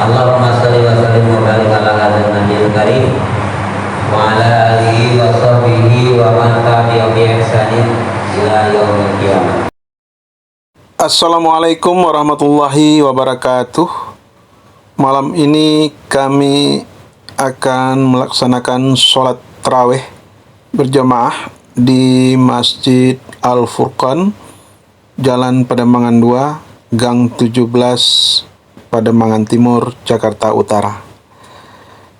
Allahumma shalli wa sallim wa barik ala hadzal nabiyil karim wa ala alihi wa sahbihi wa man tabi'ahum bi ihsanin ila yaumil qiyamah. Assalamualaikum warahmatullahi wabarakatuh. Malam ini kami akan melaksanakan sholat tarawih berjamaah di Masjid Al-Furqan, Jalan Pademangan 2, Gang 17, Pademangan Timur, Jakarta Utara.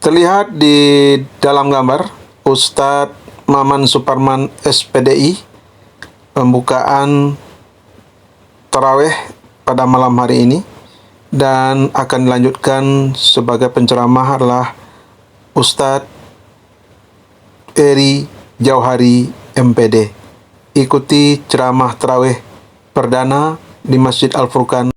Terlihat di dalam gambar Ustadz Maman Suparman SPDI pembukaan tarawih pada malam hari ini, dan akan dilanjutkan sebagai penceramah adalah Ustadz Eri Jauhari MPD. Ikuti ceramah tarawih perdana di Masjid Al-Furqan.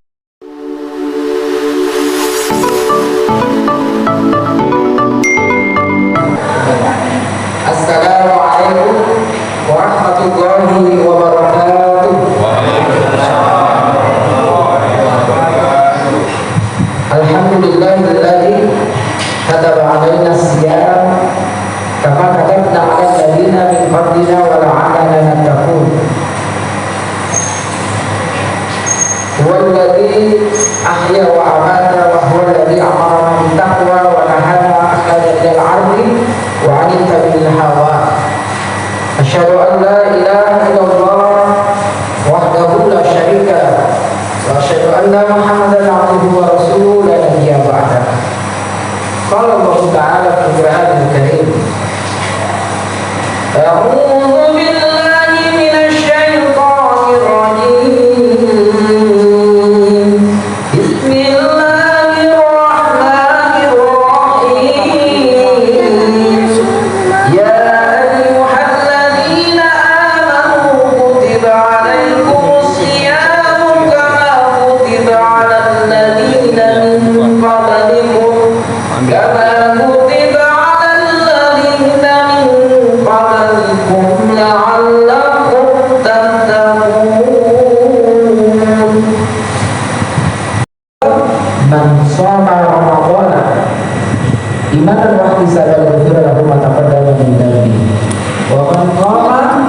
Assalamualaikum warahmatullahi wabarakatuh. Alhamdulillahilladzi kataba 'alaina as-siyam kama katabna 'ala alladziina min qablina wa la'allana nattaqun. Huwallazi ahya wa amata wa huwallazi amara bil taqwa wa nahana 'anil 'adli wa 'anil tabil hawa. Asyhadu an la ilaha illallah wahdahu la syarika lahu wa asyhadu anna Muhammadan 'abduhu wa rasuluhu la nabiyya ba'dahu. Qala Allah ta'ala fil Qur'anil Karim. A'udzu billahi minasy syaithanir rajim. Bismillahirrahmanirrahim. Ya ayyuhalladzina amanu kutiba 'alaikumus syiyamu kama kutiba 'alal ladzina min qablikum la'allakum tattaqun. Man shoma ramadhana imanan wa ihtisaban ghufira lahu ma taqaddama min dhanbihi wa man qama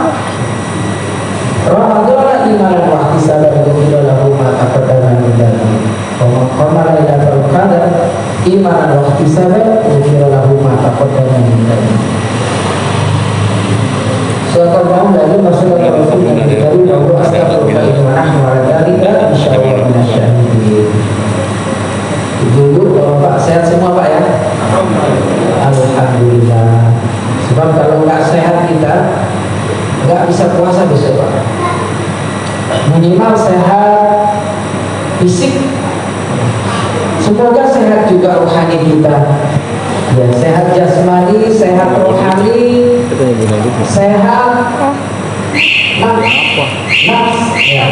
ramadhana imanan wa ihtisaban ghufira lahu ma taqaddama min dhanbihi wa man qama lailatul qadar imanan wa ihtisaban ghufira lahu ma taqaddama min dhanbihi. Suatu malam lalu masuk ke Rasul yang dari bahwa astagfirullah wa dzalika insyaallah minasyahidin. Dulu Bapak sehat semua Pak ya? Alhamdulillah. Sebab kalau nggak sehat kita nggak bisa puasa besok Pak. Minimal sehat fisik, semoga sehat juga rohani kita. Ya, sehat jasmani, sehat rohani, sehat nafs. Ya.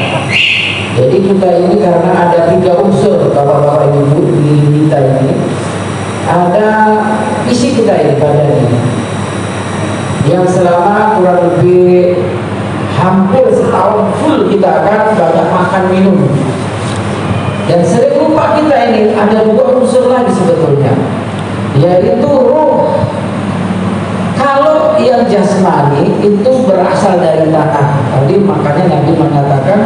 Jadi kita ini karena ada 3 unsur bapak-bapak ibu di kita ini, ada isi kita ini badan ini, yang selama kurang lebih hampir setahun full kita akan banyak makan minum. Dan sering lupa kita ini ada 2 unsur lagi sebetulnya, yaitu ruh. Kalau yang jasmani itu berasal dari tanah. Tadi makanya Nabi mengatakan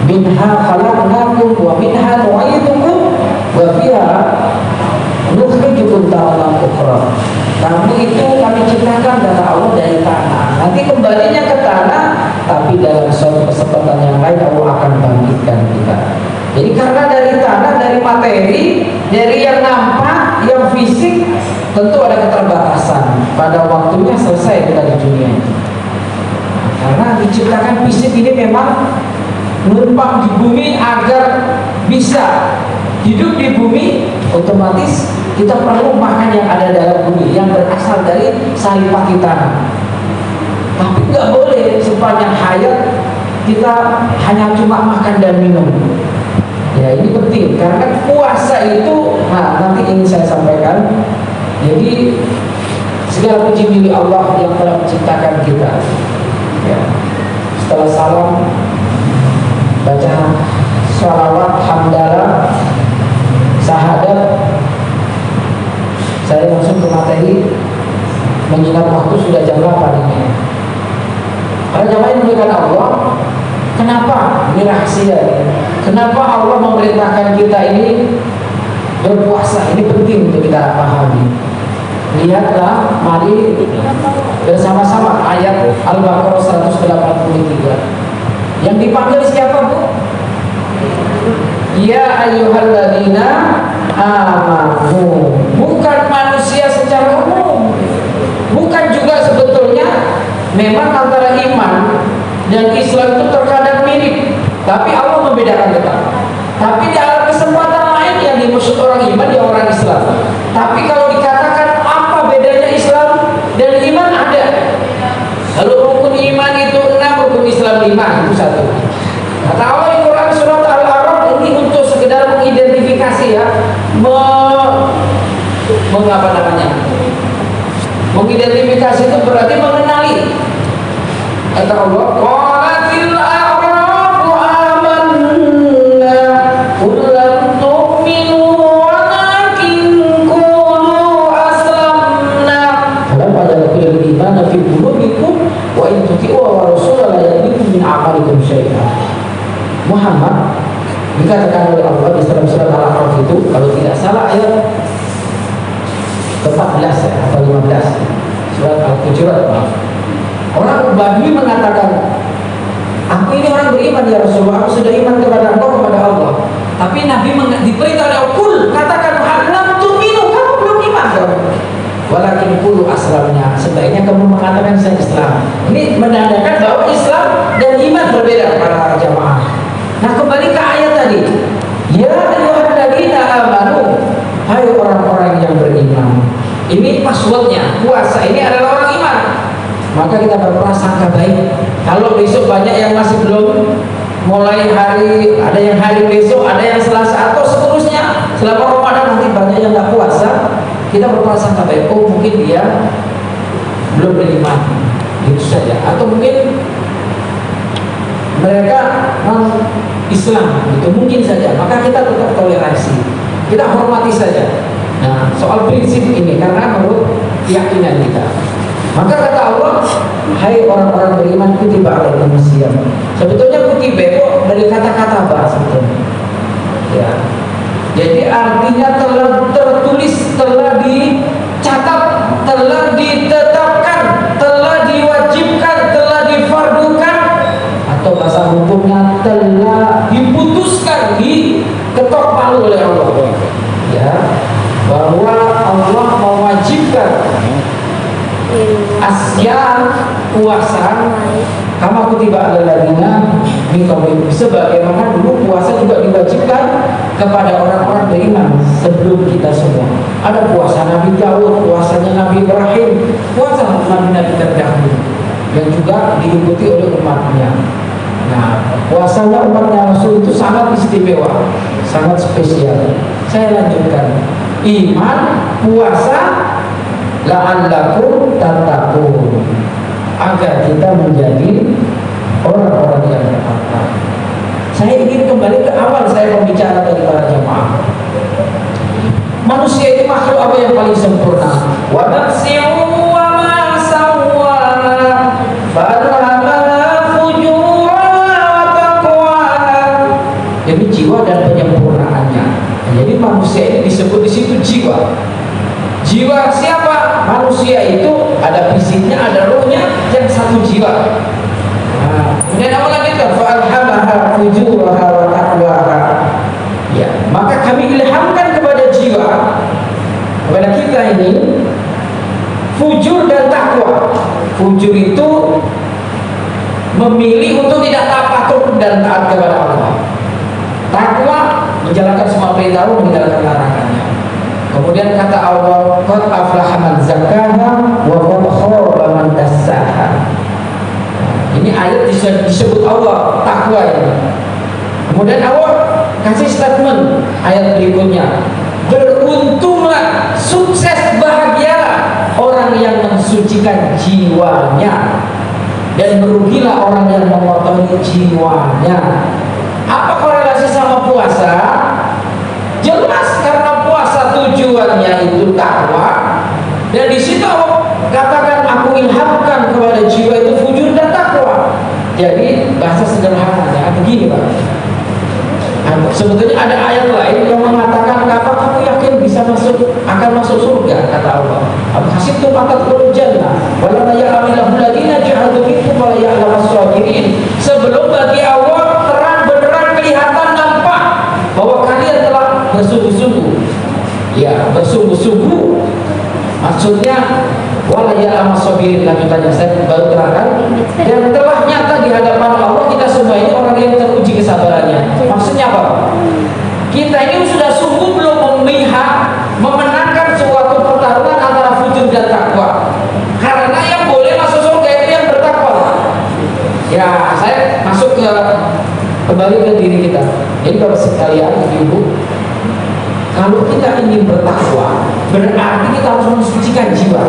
minha khalaqnakum wa minha nu'idukum wa fiha nukhrijukum taratan ukhra. Kamu itu kami ciptakan kata Allah dari tanah. Nanti kembalinya ke tanah, tapi dalam suatu kesempatan yang lain Allah akan bangkitkan kita. Jadi karena dari tanah, dari materi, dari yang nampak, yang fisik, tentu ada keterbatasan. Pada waktunya selesai kita di dunia ini. Karena diciptakan fisik ini memang numpang di bumi agar bisa hidup di bumi, otomatis kita perlu makan yang ada dalam bumi, yang berasal dari saripati tanah. Tapi nggak boleh sepanjang hayat kita hanya cuma makan dan minum. Ya, ini penting karena puasa itu, nah nanti ingin saya sampaikan. Jadi segala puji milik Allah yang telah menciptakan kita. Ya. Setelah salam, baca sholawat, hamdalah, syahadat, saya langsung ke materi, mengingat waktu sudah jam 8 ini. Para jamaah yang dimuliakan Allah, kenapa? Ini rahasia. Kenapa Allah memerintahkan kita ini berpuasa? Ini penting untuk kita pahami. Lihatlah, mari bersama-sama ayat Al-Baqarah 183. Yang dipanggil siapa, Bu? Ya ayyuhalladzina amanu. Bukan manusia secara umum. Bukan juga sebetulnya. Memang antara iman dan Islam itu terkadang mirip, tapi Allah membedakan tetap. Tapi dalam kesempatan lain yang dimaksud orang iman ya orang Islam. Tapi kalau dikatakan apa bedanya Islam dan iman, ada. Kalau rukun iman itu 6, rukun Islam 5, itu 1. Kata Allah di Quran surat Al-A'raf, ini untuk sekedar mengidentifikasi ya, mengapa namanya? Mengidentifikasi itu berarti mengenali. Kata Allah, qalatil a'rabu amanna qul lam tu'minu walakin qulu aslamna falamma yadkhulul imanu fi qulubikum wa in tuti'u wa rasula la yadkhulukum min a'malikum syai'an. Muhammad dikatakan oleh Allah di dalam surat Al-A'raf itu, kalau tidak salah ayat ke-14 atau 15, surat Al-Hujurat. Orang Badui mengatakan, aku ini orang beriman ya Rasulullah, aku sudah iman kepada engkau, kepada Allah. Tapi Nabi diperintah oleh kul, katakan halam tu'minu, kamu belum iman dong. Walakin kulu aslamnya, sebaiknya kamu mengatakan saya Islam. Ini menandakan bahwa Islam dan iman berbeda para jamaah. Nah, kembali ke ayat tadi. Ya ayyuhalladzina amanu, hai orang-orang yang beriman. Ini passwordnya, puasa ini adalah orang iman. Maka kita berprasangka baik. Kalau besok banyak yang masih belum mulai hari, ada yang hari besok, ada yang Selasa atau seterusnya, selama Ramadan nanti banyak yang nggak puasa, kita berprasangka baik. Oh, mungkin dia belum beriman, itu saja. Atau mungkin mereka non Islam, itu mungkin saja. Maka kita tetap toleransi, kita hormati saja. Nah, soal prinsip ini karena menurut keyakinan kita. Maka kata Allah, hai orang-orang beriman, kutiba alaikum siyam. Sebetulnya kutiba itu dari kata-kata bahasa sebetulnya. Ya. Jadi artinya telah tertulis, telah dicatat, telah ditetapkan, telah diwajibkan, telah difardukan, atau bahasa hukumnya telah diputuskan, diketok palu oleh Allah. Ya, bahwa Allah mewajibkan asyam, puasa, kama kutiba alal ladzina min qablikum, sebagaimana dulu puasa juga diwajibkan kepada orang-orang beriman sebelum kita semua. Ada puasa Nabi Daud, puasanya Nabi Ibrahim, puasa Nabi-Nabi terdahulu yang juga diikuti oleh umatnya. Nah, puasanya umatnya Rasul itu sangat istimewa, sangat spesial. Saya lanjutkan. Iman, puasa, la'allakum tattaqun, agar kita menjadi orang-orang yang bertakwa. Saya ingin kembali ke awal saya pembicara tadi para jamaah. Manusia itu makhluk apa yang paling sempurna? Wa nafsin wa ma sawwaha fa'alhamaha fujuraha wa taqwaha. Jadi jiwa dan penyempurnaannya. Jadi manusia ini disebut di situ jiwa. Jiwa siapa? Manusia itu ada fisiknya, ada ruhnya, yang satu jiwa. Nah, kemudian Allah lanjutkan, fa'alhamaha fujuraha wa taqwaha. Ya, maka kami ilhamkan kepada jiwa, kepada kita ini, fujur dan takwa. Fujur itu memilih untuk tidak taat patuh dan taat kepada Allah. Takwa menjalankan semua perintah, meninggalkan larangannya. Kemudian kata Allah, qad aflaha man zakkaha wa qad khaba man dassaha. Ini ayat disebut Allah takwa ini. Kemudian Allah kasih statement ayat berikutnya, beruntunglah, sukses, bahagialah orang yang mensucikan jiwanya, dan merugilah orang yang mengotori jiwanya. Apa korelasi sama puasa? Jelas, karena puasa tujuannya itu takwa, dan di situ Allah katakan aku ilhamkan kepada jiwa itu fujur dan takwa. Jadi bahasa sederhananya begini Pak. Sebetulnya ada ayat lain yang mengatakan apa kamu yakin bisa akan masuk surga, kata Allah. Hasibtum tadkhulul jannah wa la ya'lamu alladziina jahadu minkum wa la ya'lamu as-sabirin. Sebelum bagi Allah terang benerang kelihatan nampak bahwa kalian telah bersungguh-sungguh. Ya, bersungguh-sungguh. Maksudnya wala ya'lamu as-sabirin, lanjutannya saya baru terangkan, dan telah nyata di hadapan Allah kita semua ini orang yang teruji kesabarannya. Maksudnya apa? Kita ini sudah sungguh belum memenangkan suatu pertarungan antara fujur dan takwa. Karena yang boleh masuk surga itu yang bertakwa. Ya, saya masuk kembali ke diri kita. Jadi Bapak sekalian, Ibu, kalau kita ingin bertakwa, berarti kita harus mensucikan jiwa.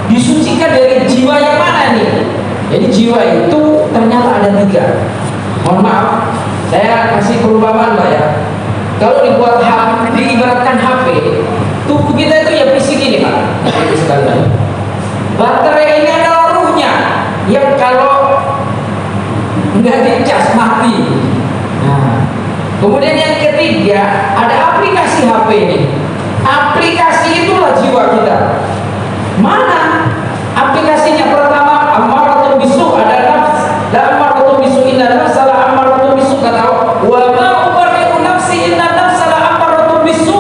Disucikan dari jiwa yang mana nih? Jadi jiwa itu ternyata ada 3. Mohon maaf, saya kasih perumpamaan Pak ya. Kalau diibaratkan HP, tubuh kita itu ya fisik ini Pak. Sekalian. Baterai ini adalah ruhnya, yang kalau nggak dicas mati. Nah, kemudian yang ketiga ada aplikasi HP ini. Aplikasi itulah jiwa kita. Mana aplikasinya? Pertama, amaratun bisu, ada nafs. La amaratun bisu inna nafsa la amaratun bisu, kata wa ma ubarri'u nafsi inna nafsa la amaratun bisu.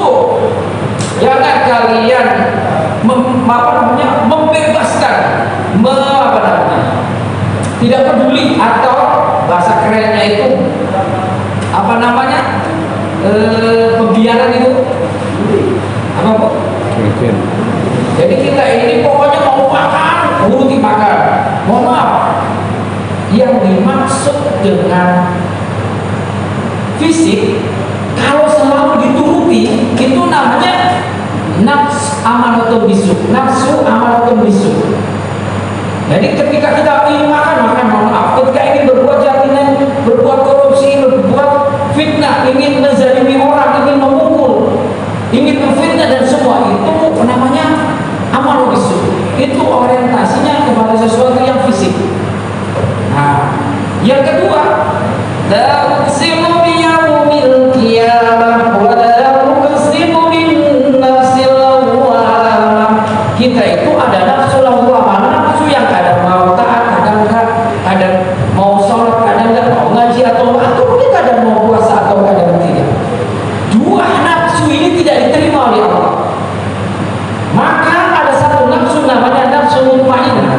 Jangan kalian membebaskan, tidak peduli, atau bahasa kerennya itu pembiaran itu apa Pak? Jadi kita ini pokoknya mau makan, nuruti makan. Mohon maaf, yang dimaksud dengan fisik kalau selalu dituruti itu namanya nafsu amaratun bisu. Jadi ketika kita ingin makan, mohon maaf, ketika ingin berbuat jahilin, berbuat korupsi, berbuat fitnah, ingin menzalimi orang, ingin memukul, ingin memfitnah dan semua itu namanya amal bisu. Itu orientasinya kepada sesuatu yang fisik. Nah, yang kedua, la uqsimu biyaumil qiyamah wa la uqsimu bin nafsil lawwamah. Kita itu ada nafsu lawwamah, nafsu yang kadang mau taat, kadang enggak, kadang mau sholat, kadang enggak, mau ngaji atau mungkin kadang mau puasa atau kadang tidak. Dua nafsu ini tidak diterima oleh Allah. Maka ada satu nafsu namanya nafsu mutmainnah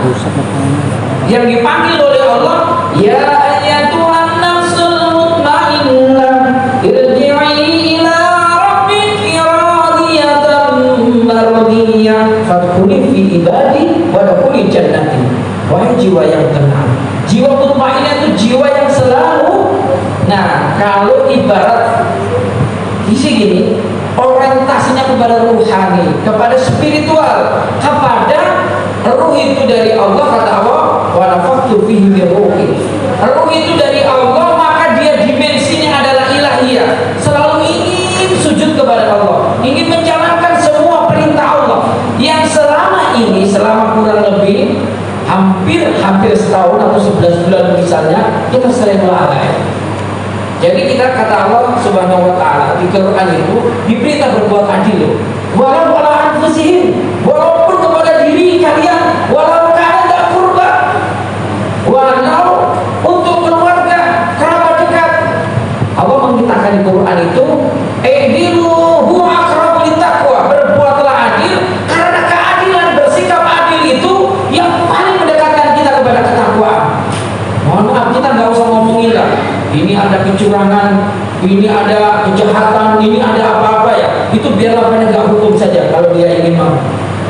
yang dipanggil oleh Allah, ya ayyatuhan nafsul mutmainnah irji'i ila rabbiki radiyatan mardiyah fadkhuli fi ibadi wadkhuli jannati. Wahai jiwa yang tenang, jiwa mutmainnah itu jiwa yang selalu, nah kalau ibarat isi gini, orientasinya kepada ruhani, kepada spiritual, kepada ruh itu dari Allah, kata Allah, wa nafakhtu fihi min ruhi. Ruh itu dari Allah, maka dia dimensinya adalah ilahiyah. Selalu ingin sujud kepada Allah, ingin menjalankan semua perintah Allah. Yang selama ini, selama kurang lebih hampir setahun atau 11 bulan misalnya, kita sering lalai. Jadi kita kata Allah Subhanahu wa taala di Quran itu diperintah berbuat adil. Walau ala anfusihim, walaupun kepada diri kalian, walau kana qurba, walau untuk keluarga, kerabat dekat. Allah mengatakan di Quran itu, "Ihdilu huwa aqrabu littaqwa." Berbuatlah adil karena keadilan, bersikap adil itu yang paling mendekatkan kita kepada ketakwaan. Mohon maaf, kita nggak usah ngomongin lah. Ini ada kecurangan, ini ada kejahatan, ini ada apa-apa ya. Itu biarlah penegak hukum saja kalau dia ingin mau.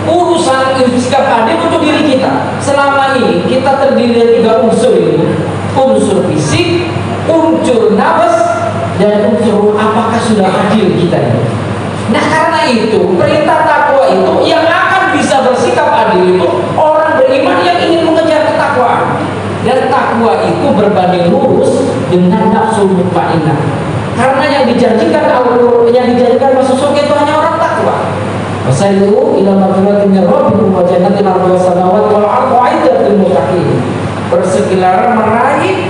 urusan sikap adil untuk diri kita. Selama ini kita terdiri dari 3 unsur ini: unsur fisik, unsur nafas, dan unsur apakah sudah adil kita ini. Nah, karena itu perintah takwa itu yang akan bisa bersikap adil itu orang beriman yang ingin mengejar ketakwaan. Dan takwa itu berbanding lurus dengan nafsu mutmainnah. Karena yang dijanjikan Allah, yang dijanjikan masuk surga itu hanya orang takwa. Wasairu ila maghfiratin min rabbikum wa jannatin 'arduha as-samawati wal ardu 'iddatul muttaqin. Bersegelara meraih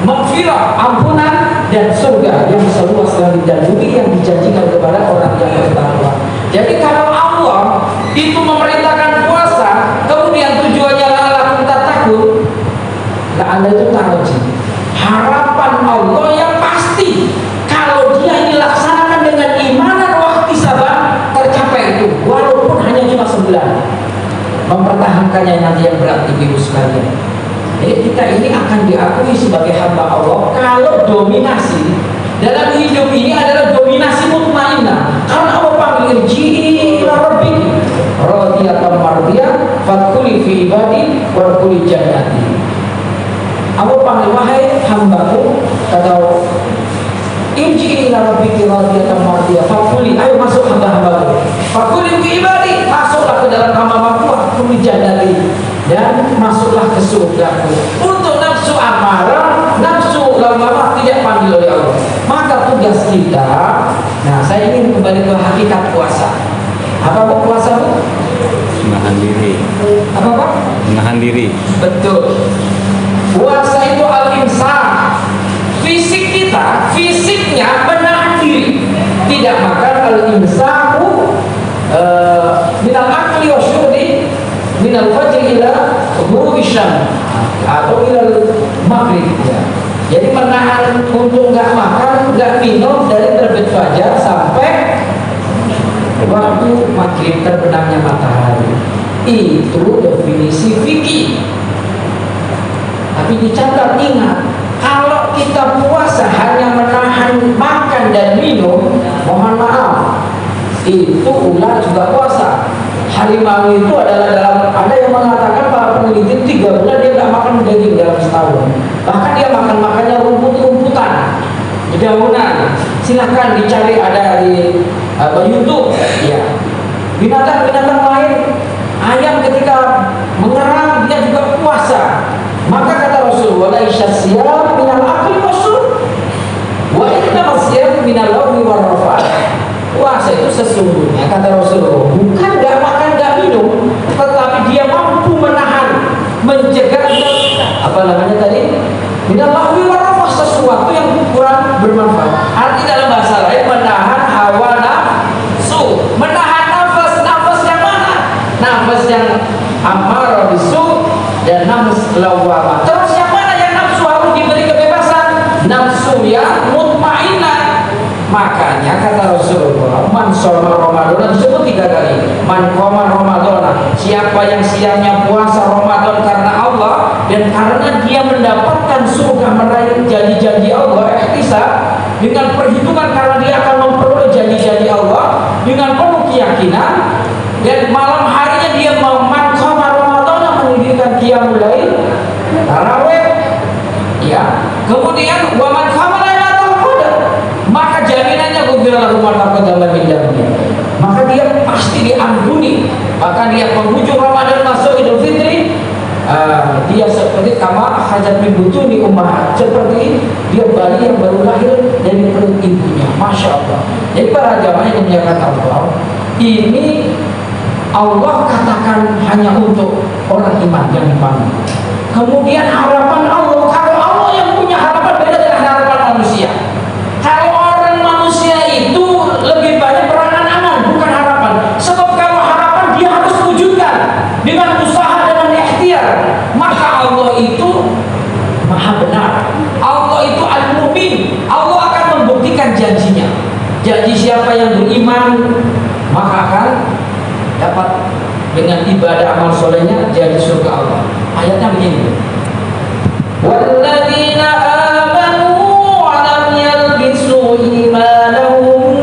maghfirah, ampunan, dan surga yang seluas langit dan bumi yang dijanjikan kepada orang yang bertakwa. Jadi kalau Allah itu memerintahkan puasa, kemudian tujuannya la'allakum tattaqun, nah Anda itu tahu sih, harapan Allah yang pasti kalau dia ini laksanakan dengan imanan waktu sabar tercapai itu, walaupun hanya cuma 9. Mempertahankannya nanti yang berat ibu sekalian. Jadi kita ini akan diakui sebagai hamba Allah kalau dominasi dalam hidup ini adalah dominasi mutmainnah. Karena Allah panggil irji'i ila rabbiki radiyatan mardiyah fadkhuli fi ibadi wadkhuli jannati. Allah panggil, wahai hambaku, kata irji'i ila rabbiki radiyatan mardiyah fadkhuli, ayo masuk hamba-hambaku, fadkhuli fi ibadi, masuklah ke dalam hamba-hambaku, wadkhuli jannati, dan masuklah ke surgaku. Untuk nafsu amarah, nafsu lawamah tidak panggil oleh Allah. Maka tugas kita, nah saya ingin kembali ke hakikat puasa. Apa bu puasa bu? Menahan diri. Apa pak? Menahan diri. Betul. Puasa itu al-imsak. Fisik kita, fisiknya menahan diri, tidak makan. Al-imsaku minal akli wa syurbi minal fajr ila ghurubi syam atau ila maghrib ya. Jadi menahan untuk nggak makan, nggak minum dari terbit fajar sampai waktu maghrib terbenamnya matahari. Itu definisi fikih. Tapi dicatat, ingat, kalau kita puasa hanya menahan makan dan minum, mohon maaf, itu ular juga puasa. Harimau itu adalah ada yang mengatakan, para peneliti 3 bulan dia nggak makan daging dalam setahun. Bahkan dia makannya rumput-rumputan, dedaunan. Silahkan dicari, ada di YouTube. Ya, binatang-binatang lain, ayam ketika mengerang dia juga puasa. Maka kata Rasul, wala isyasiyam minal akli wasyurb wa inna masyam minal lagwi war rafah. Puasa itu sesungguhnya, kata Rasulullah, bukan gak makan gak minum, tetapi dia mampu menahan, mencegah apa namanya tadi, minal lagwi war rafah, sesuatu yang kurang bermanfaat. Arti dalam bahasa lain, menahan hawa nafsu, menahan nafas. Nafas yang mana? Nafas yang amarah bisu dan nafsu lawamah. Terus yang mana yang nafsu harus diberi kebebasan? Nafsu yang mutmainnah. Makanya kata Rasulullah, man shoma Ramadan, disebut 3 kali. Man qoma Ramadan, siapa yang siangnya puasa Ramadan karena Allah dan karena dia mendapatkan surga, meraih janji-janji Allah, ihtisab, dengan perhitungan karena dia akan memperoleh janji-janji Allah dengan penuh keyakinan, dan malam harinya dia man qoma Ramadan mendirikan qiyamul lail, tarawih, ya. Kemudian wa man qama lailatul qadar, maka jaminannya gufira lahu ma taqaddama min dhanbi. Maka dia pasti diampuni. Maka dia penghujung Ramadan masuk Idul Fitri, dia seperti kama akhrajat min butuni ummahat, seperti dia bayi yang baru lahir dari perut ibunya. Masya Allah. Jadi para jamaah yang dimuliakan Allah, ini Allah katakan hanya untuk orang iman yang iman. Kemudian harapan Allah, kalau Allah yang punya harapan beda dengan harapan manusia. Kalau orang manusia itu lebih banyak berangan-angan, bukan harapan. Sebab kalau harapan dia harus wujudkan dengan usaha, dengan ikhtiar. Maka Allah itu maha benar. Allah itu al-mu'min. Allah akan membuktikan janjinya. Janji siapa yang beriman, maka akan dapat dengan ibadah amal solehnya jadi surga Allah. Ayatnya begini, walladzina amanu wa lam yalbisu imanahum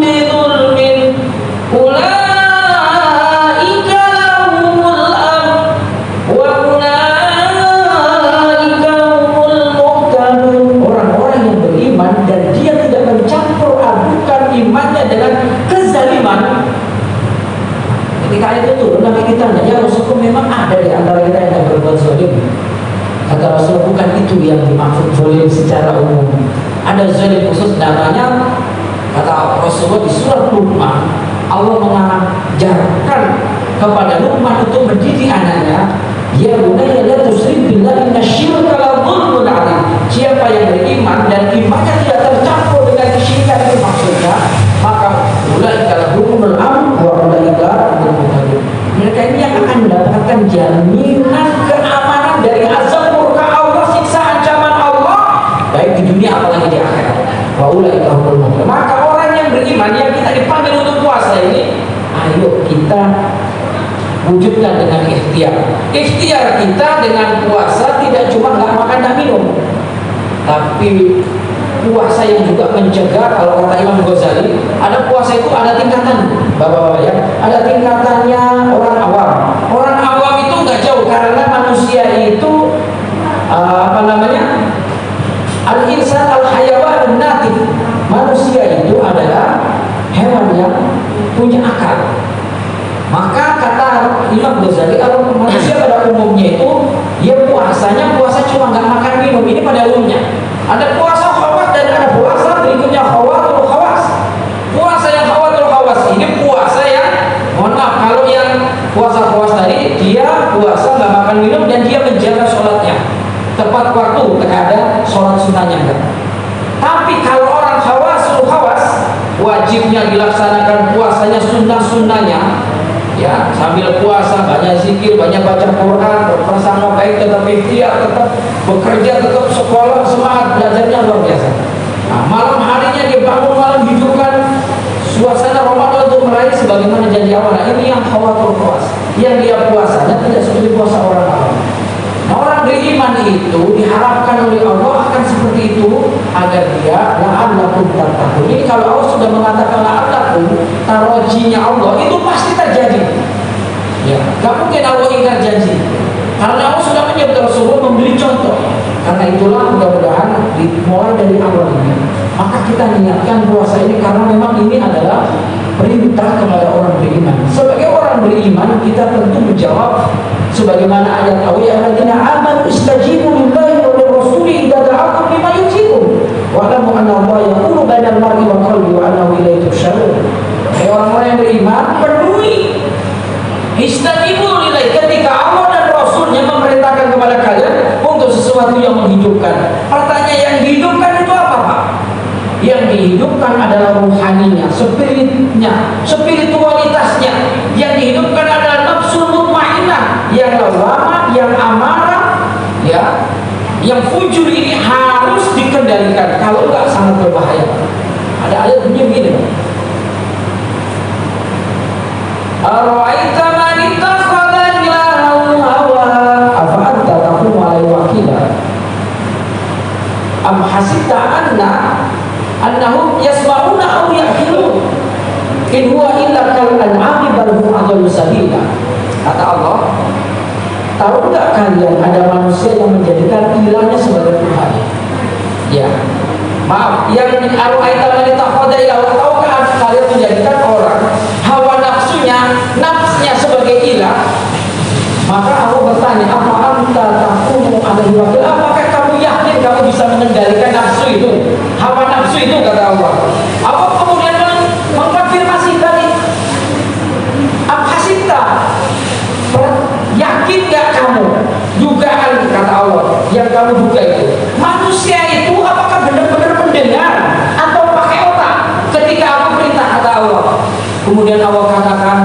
bidzulmin ulaika Rasulullah, bukan itu yang dimaksud zalim secara umum. Ada zalim khusus, namanya kata Rasulullah di surat Luqman, Allah mengajarkan kepada Luqman untuk mendidik anaknya, ya bunayya la tusyrik billahi innasyirka la dzulmun 'adzim. Siapa yang beriman dan imannya tidak tercampur dengan kesyirikan, itu maksudnya, maka ulaika lahumul amn wa ulaika humul muhtadun. Mereka ini yang akan mendapatkan jaminan keamanan dari azab murka Allah, siksa ancaman Allah, baik di dunia apalagi di akhirat. Wa ulaika humul muhtadun. Maka orang yang beriman yang kita dipanggil untuk puasa ini, ayo kita wujudkan dengan ikhtiar. Ikhtiar kita dengan puasa tidak cuma nggak makan dan minum, tapi puasa yang juga mencegah. Kalau kata Imam Ghazali, ada puasa itu ada tingkatan, bapak-bapak ya. Ada tingkatannya orang awam. Orang awam itu nggak jauh, karena manusia itu al-insan al-hayawan natif. Manusia itu adalah hewan yang punya akal. Maka kata Imam Ghazali, kalau manusia pada umumnya itu, ya puasanya puasa cuma nggak makan minum. Ini pada umumnya. Ada puasa khawas dan ada puasa berikutnya khawatul khawas. Puasa yang khawatul khawas ini puasa yang, mohon maaf, kalau yang puasa khawas tadi dia puasa nggak makan minum dan dia menjaga sholatnya tepat waktu, tidak ada sholat sunnahnya kan. Tapi kalau orang khawasul khawas, wajibnya dilaksanakan puasanya sunnah-sunnahnya, ya, sambil puasa banyak zikir, banyak baca Quran, berprasangka baik, tetap ikhtiar, tetap bekerja, tetap sekolah, semangat belajarnya luar biasa. Nah, malam harinya dia bangun malam, hidupkan suasana Ramadan untuk meraih sebagaimana janji awal. Nah, ini yang khawatir puas, yang dia puasanya tidak seperti puasa orang awam. Nah, orang beriman itu diharapkan oleh Allah akan seperti itu agar dia la'allakum tattaqun. Ini kalau Allah sudah mengatakan la'allakum, tarojinya Allah itu pasti terjadi. Ya, gak mungkin Allah ingkar janji. Karena Allah sudah menyebut Rasulullah memberi contoh. Karena itulah mudah-mudahan dimulai dari awal ini, maka kita niatkan puasa ini karena memang ini adalah perintah kepada orang beriman. Sebagai orang beriman kita tentu menjawab sebagaimana ayat Allah, ya alladzina amanu istajibu lillahi wa lirrasuli idza da'akum lima yuhyikum wa alamu anna Allah yaqulu bainal mar'i wa qalbi wa annahu ilaihi tusyarun. Hai orang-orang yang beriman, penuhi istajibu lillahi, ketika Allah dan Rasulnya memerintahkan kepada kalian untuk sesuatu yang menghidupkan. Pertanyaan, yang dihidupkan itu apa, Pak? Yang dihidupkan adalah ruhaninya, spiritnya, spiritualitasnya. Yang dihidupkan adalah nafsu mutmainnah, yang lawama, yang amarah, ya, yang fujur ini harus dikendalikan. Kalau enggak sangat berbahaya. Ada ayat bunyi begini, Ara'aita man ittakhadha ilahahu hawa afa anta taqumu alaihi wakila am hasibta annahum yasma'una aw ya'qilun in huwa illa kal an'ami bal hum adallu sabila. Kata Allah, tahu enggak kalian ada manusia yang menjadikan ilahnya sebagai Tuhan? Ya, maaf, yang ara'aita man ittakhadha ilahahu, tahukah kalian menjadikan orang hawa nafsunya sebagai ilah? Maka aku bertanya, apa anta taqumu alaihi wakil, apakah kamu yakin kamu bisa mengendalikan nafsu itu, hawa nafsu itu, kata Allah. Allah kemudian mengkonfirmasi tadi, Amhasita, yakin gak kamu dugaan, kata Allah, yang kamu duga itu, manusia itu apakah benar-benar mendengar atau pakai otak ketika aku perintah, kata Allah. Kemudian Allah katakan,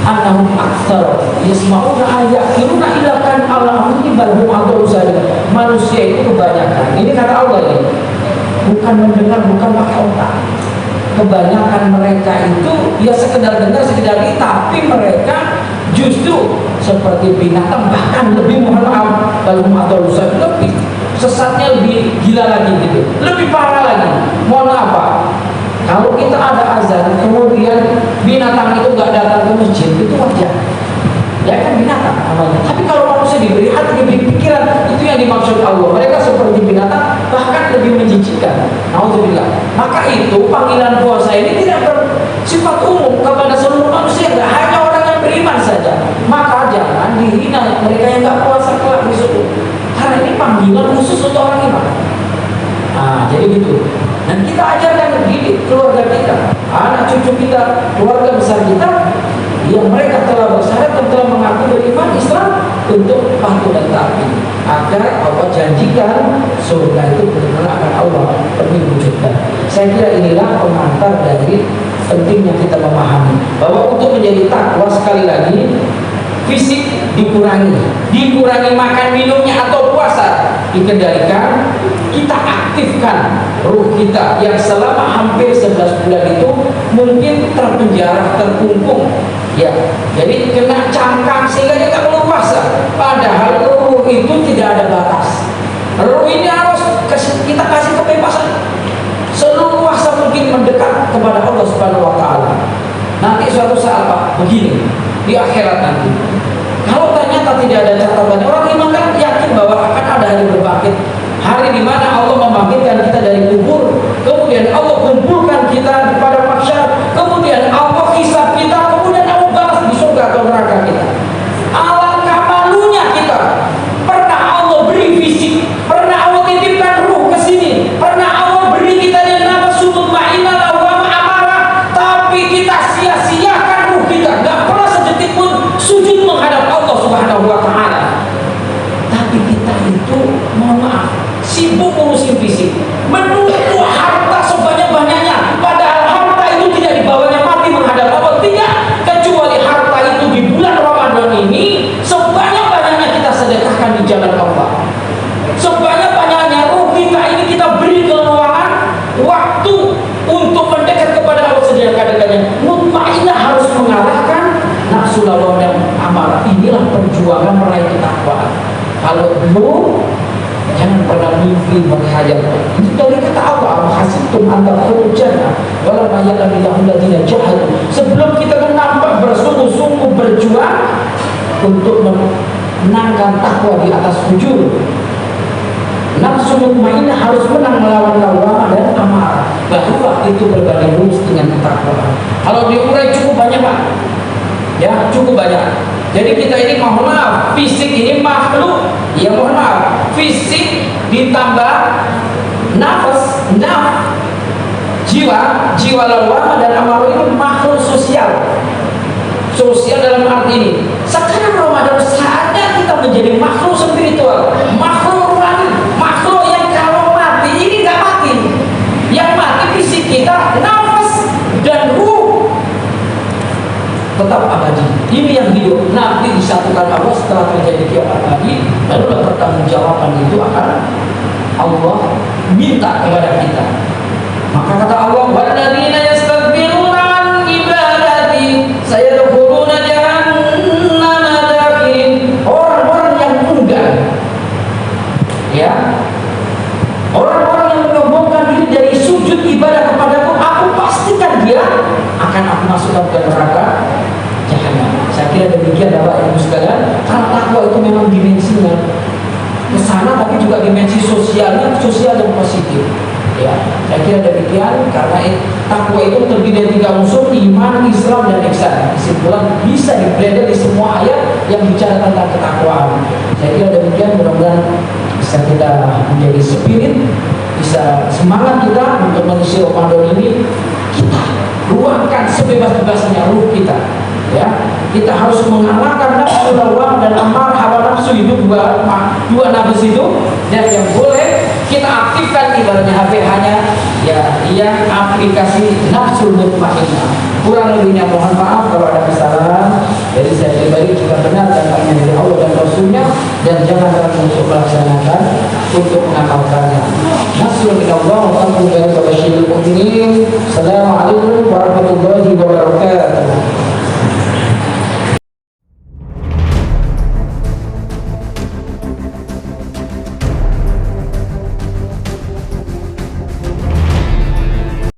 annahum aktsar yasma'una ayatina illa kan Allahumma balhum adallu sabila. Manusia itu kebanyakan, ini kata Allah ini, bukan mendengar, bukan pakai otak. Kebanyakan mereka itu ya sekedar dengar, sekedar ini, tapi mereka justru seperti binatang, bahkan lebih, mohon maaf, balhum adallu sabila, lebih sesatnya, lebih gila lagi gitu, lebih parah lagi. Mohon apa? Kalau kita ada azan, kemudian binatang itu nggak datang ke masjid, itu wajar. Ya kan binatang namanya. Tapi kalau manusia diberi hati, diberi pikiran, itu yang dimaksud Allah. Mereka seperti binatang, bahkan lebih menjijikkan. Nauzubillah. Maka itu panggilan puasa ini tidak bersifat umum kepada seluruh manusia, tidak hanya orang yang beriman saja. Maka jangan dihina mereka yang nggak puasa kelak di surga. Karena ini panggilan khusus untuk orang iman. Nah, jadi gitu. Dan kita ajarkan didik keluarga kita, anak cucu kita, keluarga besar kita, yang mereka telah bersyarat dan telah mengaku beriman Islam untuk patuh dan taat ini, agar Allah janjikan surga itu benar-benar akan Allah pergi wujudkan. Saya kira inilah pengantar dari pentingnya kita memahami bahwa untuk menjadi takwa, sekali lagi, fisik dikurangi makan minumnya atau puasa dikendalikan, kita aktifkan ruh kita yang selama hampir 11 bulan itu mungkin terpenjara, terkungkung, ya, jadi kena cangkang sehingga dia tak perlu puasa. Padahal ruh itu tidak ada batas. Ruh ini harus kita kasih kebebasan seluasa mungkin mendekat kepada Allah Subhanahu wa taala. Nanti suatu saat Pak, begini di akhirat nanti, kalau ternyata tidak ada catatan, orang iman kan yakin bahwa akan ada hari berbangkit, hari di mana Allah membangkitkan kita dari kubur, kemudian Allah kumpulkan kita pada mahsyar, kemudian Allah hisab kita, kemudian Allah balas di surga atau neraka kita. Alangkah malunya kita. Pernah Allah beri fisik, pernah Allah titipkan ruh ke sini, pernah Allah beri kita yang nafsu mutmainnah lawwamah amarah, tapi kita sia-siakan ruh kita, nggak pernah sedetik pun sujud menghadap Allah Subhanahu wa taala. Tapi kita itu, mohon maaf, sibuk ngurusin fisik, menuntut harta sebanyak-banyaknya, padahal harta itu tidak dibawanya mati menghadap Allah, tidak, kecuali harta itu di bulan Ramadan ini sebanyak-banyaknya kita sedekahkan di jalan Allah, sebanyak-banyaknya ruh kita ini kita beri keluangan waktu untuk mendekat kepada Allah sedekat-dekatnya. Mutmainnah harus mengalahkan nafsu lawwamah dan amarah. Inilah perjuangan meraih ketakwaan. Kalau belum, jangan pernah mimpi berkhayal. Ini dari kata Allah, hasibtum an tadkhulul jannah walamma ya'lamillahu alladziina jahadu. Sebelum kita nampak bersungguh-sungguh berjuang untuk menangkan takwa di atas fujur, nafsu mutmainnah harus menang melawan lawwamah dan amarah. Barulah itu berbanding lurus dengan ketakwaan. Kalau diurai cukup banyak Pak, ya cukup banyak. Jadi kita ini, mohon maaf, fisik ini makhluk, ya mohon maaf, fisik ditambah nafas, jiwa lawwamah dan amarah itu makhluk sosial dalam arti ini. Sekarang Ramadan saatnya kita menjadi makhluk spiritual, makhluk rohani, makhluk yang kalau mati ini nggak mati, yang mati fisik kita, nafas dan ruh tetap abadi. Ini yang hidup, nanti disatukan Allah setelah terjadi kiamat lagi, barulah pertanggungjawaban itu akan Allah minta kepada kita. Maka kata Allah, walladzina yastakbiruna an ibadati sayadkhuluna jahannama dakhirin. Orang-orang yang enggan, ya, orang-orang yang menyombongkan diri dari sujud ibadah kepadaku, aku pastikan dia akan aku masukkan ke neraka jahanam. Saya kira demikian Bapak Ibu sekalian, karena takwa itu memang dimensinya ke sana, tapi juga dimensi sosialnya, sosial dan positif. Ya, saya kira demikian, karena takwa itu terdiri dari 3 unsur, iman, Islam, dan ihsan. Kesimpulan bisa diblender di semua ayat yang bicara tentang ketakwaan. Saya kira demikian, mudah-mudahan bisa kita menjadi spirit, bisa semangat kita untuk mengisi Ramadan ini. Kita luangkan sebebas-bebasnya ruh kita, ya. Kita harus mengalahkan nafsu lawwamah dan amarah, hawa nafsu itu dua nafsu itu, dan yang boleh kita aktifkan ibaratnya HP hanya ya yang aplikasi nafsu mutmainnah. Kurang lebihnya mohon maaf kalau ada kesalahan. Jadi saya pribadi juga benar datangnya dari Allah dan Rasulnya, dan jangan ragu untuk melaksanakan, untuk mengamalkannya. Nasrul minallah wa fadlun min Assalamualaikum warahmatullahi wabarakatuh.